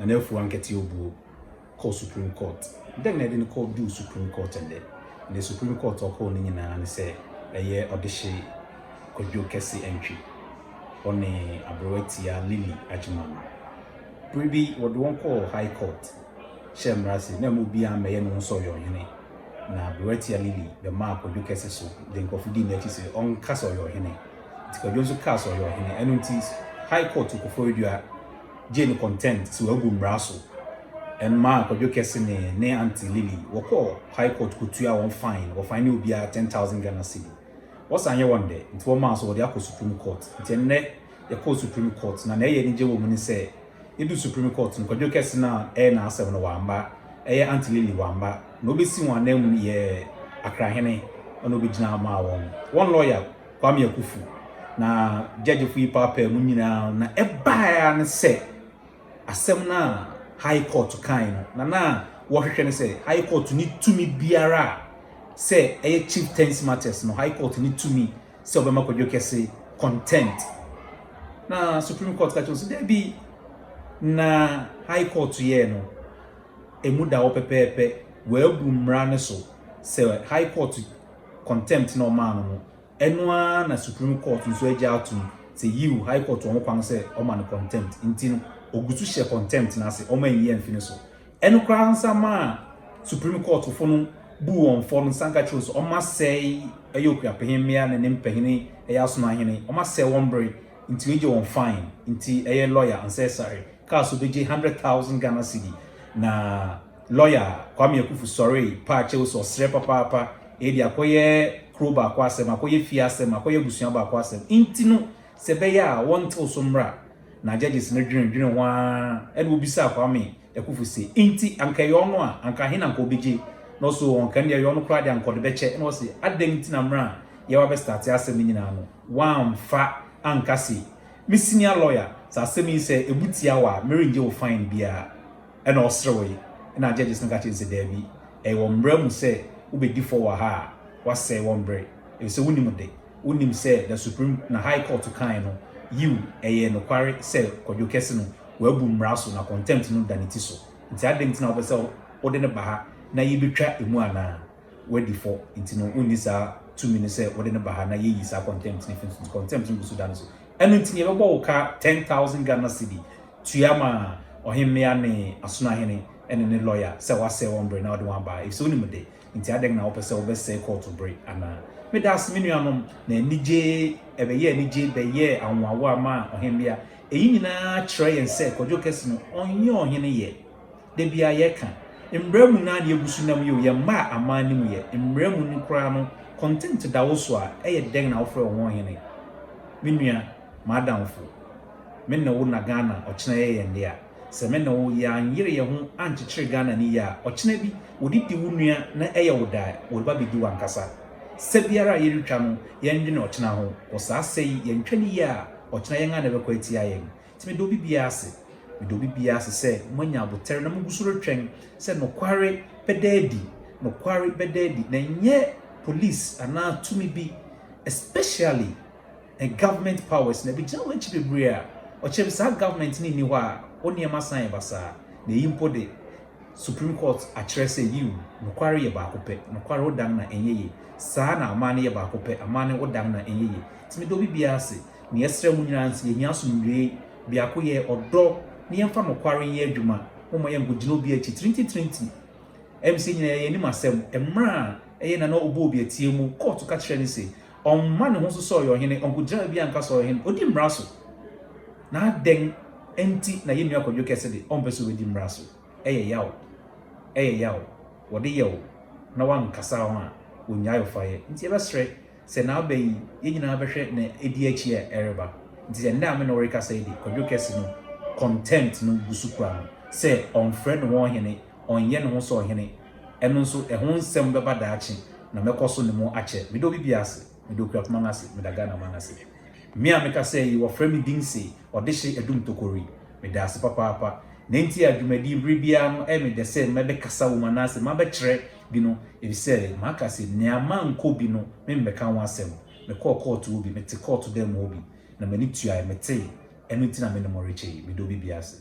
and therefore get you call Supreme Court. Then they didn't call do Supreme Court and the Supreme Court or calling in and say a year or the she could do Kessie entry on a Abroetia Lily Ajimon. Privy what one call High Court. Shem Rassi, no will be a mayor no so your hene. Na Abroetia Lily, the mark of Ducasse so, then coffee that is on castle your hene. It's got also castle your hene, and it is High Court to afford you Jane content so a boom rassle. And Mark or Ducasse ne Auntie Lily, or call High Court could 2 hour fine, or fine you be a 10,000 Ghana cedi. What's on your one day? It's 1 month or the Akko Supreme Court. It's a net, the Court Supreme Court. Now, any woman say, you do Supreme Court, and Ducasse now, na 7 wamba, Auntie Lily wamba, no be seen one name ye a crahene, or no be now ma one lawyer, Kwame Akufu. Na judge of papa munina na ebaya ne say asem na High Court kind na what hwehwe say High Court need to me biara say chieftaincy matters no High Court need to me say obema kodwo kese content na Supreme Court ka chose there be na High Court ye no emuda wo pepepe we abu mra ne so say High Court contempt no man no enwa na Supreme Court nso eja atum say you High Court won kwan say o man contempt intino ogutu share contempt na say o man ye mfini so enu kra ansa ma Supreme Court fo no bu won fo no sanka chos o ma say Akuapem mia na nempehini aso na hene o ma say won bre inti eje won fine inti lawyer and say sorry ka so beje 100,000 Ghana cedi na lawyer Kwame Akufu sorry pa che so sre papa edi akoye kroba kwa asem akoye fi asem akoye busuan ba kwa asem intino se be ya want also mra na judges na dwene wa e do bisa Kwame Akufu se inti anka yo no a anka he na nka obeje no so on kan ye yo no kra de anka de beche no se adanti na mra ye wa be start asem nyina no wa mfa anka se mi senior lawyer sa asem yi se ebutia wa merenje wo fine bia e na osrewe na judges na ka che se there bi e wo mra mu se ubedi for wa ha was say one break. If so unim say the Supreme na High Court to kind no you no quarry say kodwo kese no we abu mraso na contempt no daniti so. Nti adenti na obese ode ne baha na yi betwa emu ana we di for nti no uni sa 2 minutes say ode ne baha na yi sa contempt ni fin contempt no so dan so. Enu nti ye bebo ka 10,000 Ghana cedi tuyama ohemmea ne asuna hene ene ne lawyer say was say one break na ode wan ba. If so unim de nti adeng na opese obese court to break ana me das minuanom na nije ebeye nije beye anwawo ama ohembia eyi nyina kire yen se kodwo kese no onye ohene ye de bia ye ka embramu na de egusu nam ye ma amani mu ye embramu ni kra no content da wo so a eye deng na ofre wo ohene minua madamfo me na wo na Ghana ochina ye nde a se me na wo ya nyire ye ho anchichire Ghana ni ya ochina bi wodidi wunua na eye woda wo ba bidi wankasa se biara ye retwa no ye ndwe na ochina ho wo sa sei ye ntwani ya ochina ye nga na bekwa etia ye ti me do bibia ase se mwanya abotere na mugusuro twen se no kware bededi na nye police ana tumi bi especially a government powers na bi jawo chibe bria o chebe sa government ni ho a oni ema san basa na yimpo de Supreme Court akyerɛ sɛ you nokware yɛ baako pɛ nokware wodan na ɛnyɛ yie saa na amane yɛ baako pɛ amane wodan na ɛnyɛ yie timi do bibia ase ne yɛsrɛ mu nyina nse yɛnya somdwe biako yɛ ɔdɔ ne yɛmfa nokware yɛ adwuma mo yɛ ngogino bi akyi 2020 MC nyina yɛ nim asɛm emra ɛyɛ na obo obi atie mu court ka kyerɛ ne sɛ ɔmma ne ho so sɛ ɔyɛ ɔhene ɔnkogina bi anka sɛ ɔyɛ ɔhene odi mmara so na den enti na yɛnua kɔdwo kɛse de ɔmpɛ so odi mmara so ɛyɛ yaw wɔde yaw na wankasa ho a onyayo faye nti ɛbɛsrɛ sɛ na abayi yɛnyina bɛhwɛ na edi akyi a ɛreba nti sɛ nda me na wɔreka sɛ edi kɔdwo kɛse no content no busukura no sɛ ɔmfrɛ no ɔhene ɔnyɛ ne ho sɛ ɔhene ɛno nso ɛho nsɛm bɛba daakye na mɛkɔ so ne mu akyɛ medo bibi ase medo Akuapem ase medaga na man ase me a meka sɛ yi wɔfrɛ me din se ɔde hye adum tokori meda ase papa na nti adwumadi bibia no me de sɛ mɛbɛ kasa wo manase mabɛkyerɛ bi no ebi sɛ maka sɛ neama nko bi no me mbɛka ho asɛm me court wo bi me te court dem wo bi na mani tua me te ɛno nti na me no mɔrekyɛ yi medo bibi ase